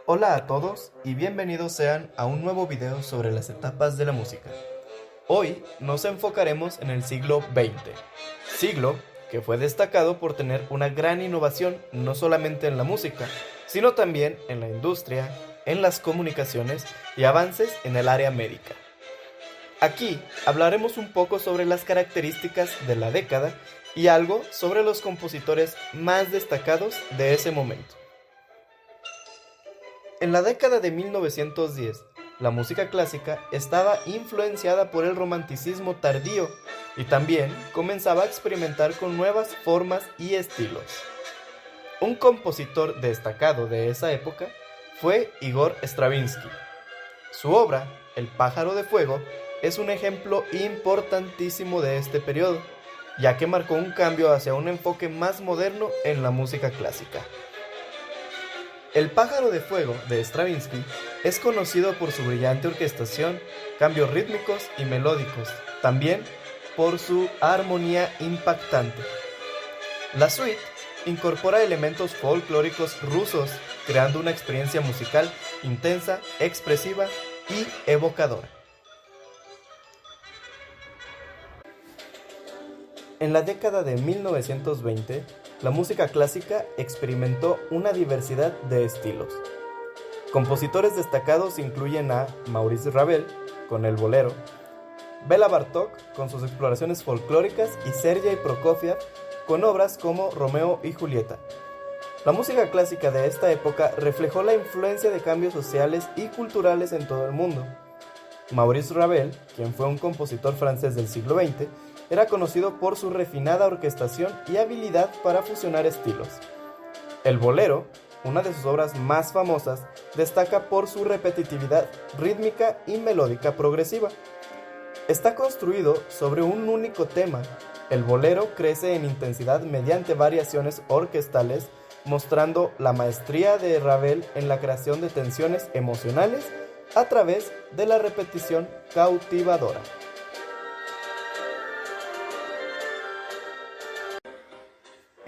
Hola a todos y bienvenidos sean a un nuevo video sobre las etapas de la música. Hoy nos enfocaremos en el siglo XX, siglo que fue destacado por tener una gran innovación no solamente en la música, sino también en la industria, en las comunicaciones y avances en el área médica. Aquí hablaremos un poco sobre las características de la década y algo sobre los compositores más destacados de ese momento. En la década de 1910, la música clásica estaba influenciada por el romanticismo tardío y también comenzaba a experimentar con nuevas formas y estilos. Un compositor destacado de esa época fue Igor Stravinsky. Su obra, El pájaro de fuego, es un ejemplo importantísimo de este periodo, ya que marcó un cambio hacia un enfoque más moderno en la música clásica. El pájaro de fuego de Stravinsky es conocido por su brillante orquestación, cambios rítmicos y melódicos, también por su armonía impactante. La suite incorpora elementos folclóricos rusos, creando una experiencia musical intensa, expresiva y evocadora. En la década de 1920, la música clásica experimentó una diversidad de estilos. Compositores destacados incluyen a Maurice Ravel, con el bolero, Bela Bartók, con sus exploraciones folclóricas, y Sergei Prokofiev, con obras como Romeo y Julieta. La música clásica de esta época reflejó la influencia de cambios sociales y culturales en todo el mundo. Maurice Ravel, quien fue un compositor francés del siglo XX, era conocido por su refinada orquestación y habilidad para fusionar estilos. El bolero, una de sus obras más famosas, destaca por su repetitividad rítmica y melódica progresiva. Está construido sobre un único tema. El bolero crece en intensidad mediante variaciones orquestales, mostrando la maestría de Ravel en la creación de tensiones emocionales a través de la repetición cautivadora.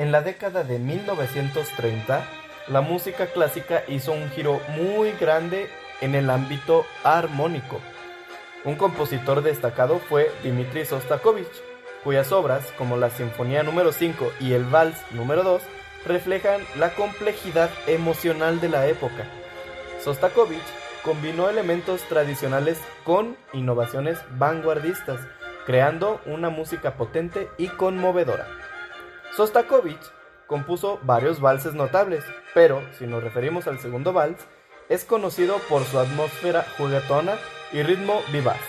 En la década de 1930, la música clásica hizo un giro muy grande en el ámbito armónico. Un compositor destacado fue Dmitri Shostakovich, cuyas obras, como la Sinfonía número 5 y el Vals número 2, reflejan la complejidad emocional de la época. Shostakovich combinó elementos tradicionales con innovaciones vanguardistas, creando una música potente y conmovedora. Shostakovich compuso varios valses notables, pero si nos referimos al segundo vals, es conocido por su atmósfera juguetona y ritmo vivaz.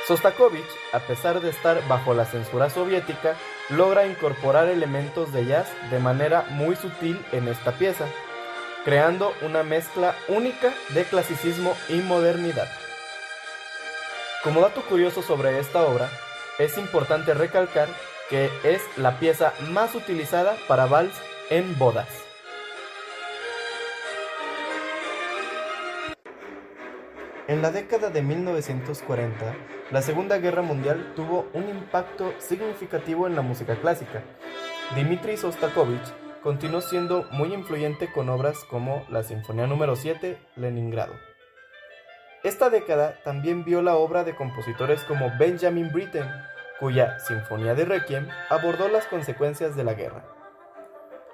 Shostakovich, a pesar de estar bajo la censura soviética, logra incorporar elementos de jazz de manera muy sutil en esta pieza, creando una mezcla única de clasicismo y modernidad. Como dato curioso sobre esta obra, es importante recalcar que es la pieza más utilizada para vals en bodas. En la década de 1940, la Segunda Guerra Mundial tuvo un impacto significativo en la música clásica. Dmitri Shostakovich continuó siendo muy influyente con obras como la Sinfonía número 7, Leningrado. Esta década también vio la obra de compositores como Benjamin Britten, cuya Sinfonía de Requiem abordó las consecuencias de la guerra.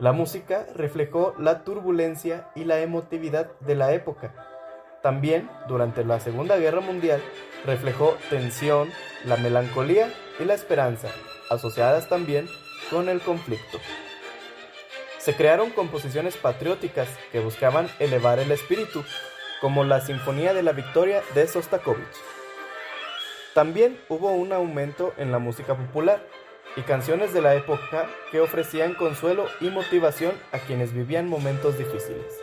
La música reflejó la turbulencia y la emotividad de la época. También, durante la Segunda Guerra Mundial, reflejó tensión, la melancolía y la esperanza, asociadas también con el conflicto. Se crearon composiciones patrióticas que buscaban elevar el espíritu, como la Sinfonía de la Victoria de Shostakovich. También hubo un aumento en la música popular y canciones de la época que ofrecían consuelo y motivación a quienes vivían momentos difíciles.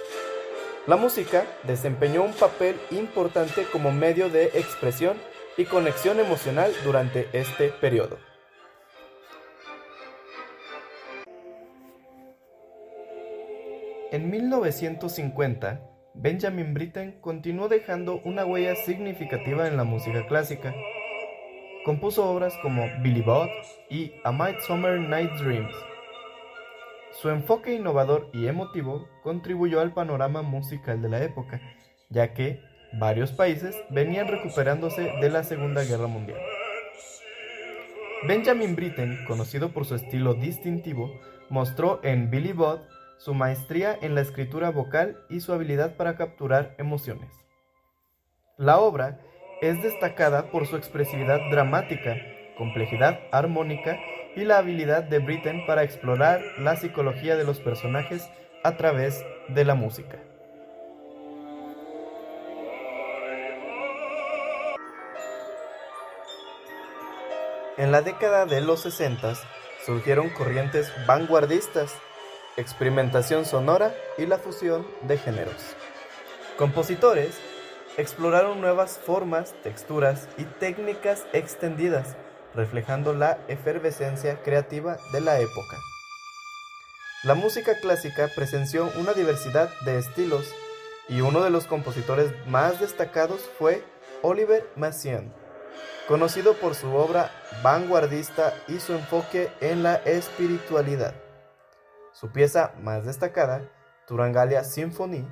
La música desempeñó un papel importante como medio de expresión y conexión emocional durante este periodo. En 1950, Benjamin Britten continuó dejando una huella significativa en la música clásica. Compuso obras como Billy Budd y A Midsummer Night's Dream. Su enfoque innovador y emotivo contribuyó al panorama musical de la época, ya que varios países venían recuperándose de la Segunda Guerra Mundial. Benjamin Britten, conocido por su estilo distintivo, mostró en Billy Budd su maestría en la escritura vocal y su habilidad para capturar emociones. La obra es destacada por su expresividad dramática, complejidad armónica y la habilidad de Britten para explorar la psicología de los personajes a través de la música. En la década de los 60 surgieron corrientes vanguardistas, experimentación sonora y la fusión de géneros. Compositores exploraron nuevas formas, texturas y técnicas extendidas, reflejando la efervescencia creativa de la época. La música clásica presenció una diversidad de estilos y uno de los compositores más destacados fue Oliver Messiaen, conocido por su obra vanguardista y su enfoque en la espiritualidad. Su pieza más destacada, Turangallia Symphony,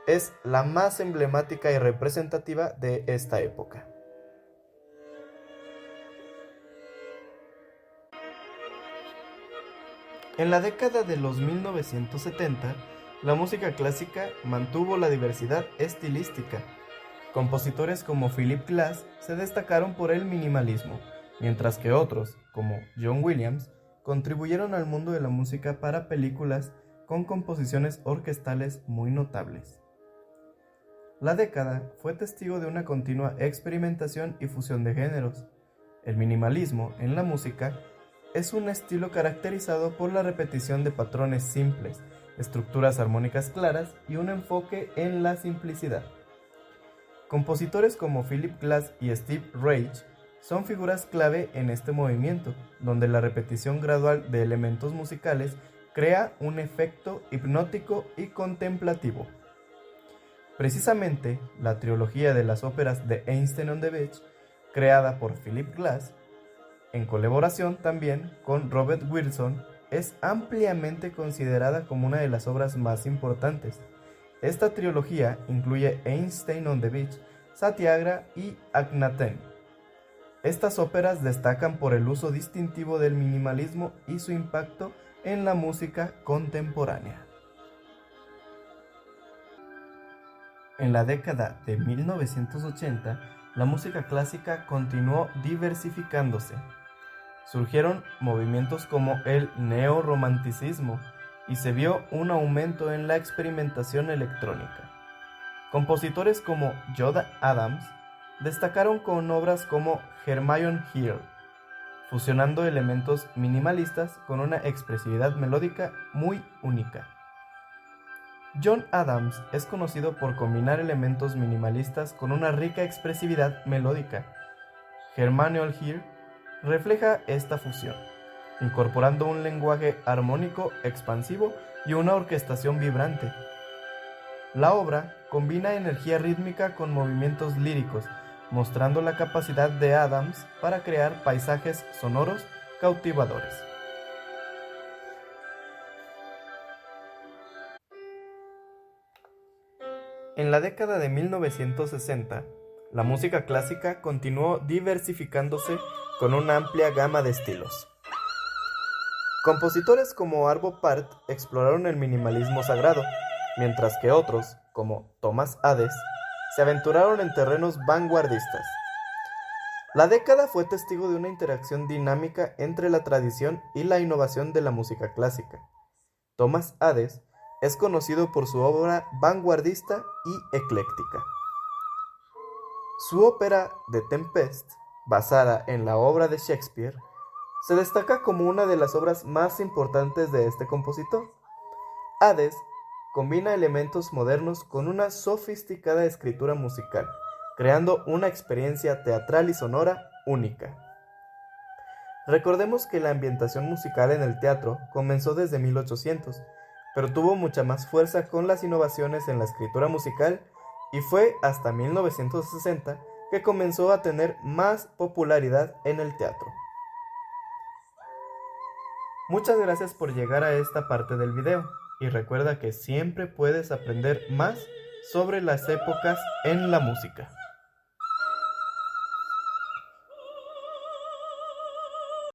es la más emblemática y representativa de esta época. En la década de los 1970, la música clásica mantuvo la diversidad estilística. Compositores como Philip Glass se destacaron por el minimalismo, mientras que otros, como John Williams, contribuyeron al mundo de la música para películas con composiciones orquestales muy notables. La década fue testigo de una continua experimentación y fusión de géneros. El minimalismo en la música es un estilo caracterizado por la repetición de patrones simples, estructuras armónicas claras y un enfoque en la simplicidad. Compositores como Philip Glass y Steve Reich son figuras clave en este movimiento, donde la repetición gradual de elementos musicales crea un efecto hipnótico y contemplativo. Precisamente, la trilogía de las óperas de Einstein on the Beach, creada por Philip Glass, en colaboración también con Robert Wilson, es ampliamente considerada como una de las obras más importantes. Esta trilogía incluye Einstein on the Beach, Satyagraha y Akhenaten. Estas óperas destacan por el uso distintivo del minimalismo y su impacto en la música contemporánea. En la década de 1980, la música clásica continuó diversificándose. Surgieron movimientos como el neorromanticismo y se vio un aumento en la experimentación electrónica. Compositores como John Adams destacaron con obras como Hermione Hill, fusionando elementos minimalistas con una expresividad melódica muy única. John Adams es conocido por combinar elementos minimalistas con una rica expresividad melódica. Hermione Hill refleja esta fusión, incorporando un lenguaje armónico expansivo y una orquestación vibrante. La obra combina energía rítmica con movimientos líricos, mostrando la capacidad de Adams para crear paisajes sonoros cautivadores. En la década de 1960, la música clásica continuó diversificándose con una amplia gama de estilos. Compositores como Arvo Pärt exploraron el minimalismo sagrado, mientras que otros, como Thomas Hades, se aventuraron en terrenos vanguardistas. La década fue testigo de una interacción dinámica entre la tradición y la innovación de la música clásica. Thomas Hades es conocido por su obra vanguardista y ecléctica. Su ópera The Tempest, basada en la obra de Shakespeare, se destaca como una de las obras más importantes de este compositor. Hades combina elementos modernos con una sofisticada escritura musical, creando una experiencia teatral y sonora única. Recordemos que la ambientación musical en el teatro comenzó desde 1800, pero tuvo mucha más fuerza con las innovaciones en la escritura musical y fue hasta 1960 que comenzó a tener más popularidad en el teatro. Muchas gracias por llegar a esta parte del video y recuerda que siempre puedes aprender más sobre las épocas en la música.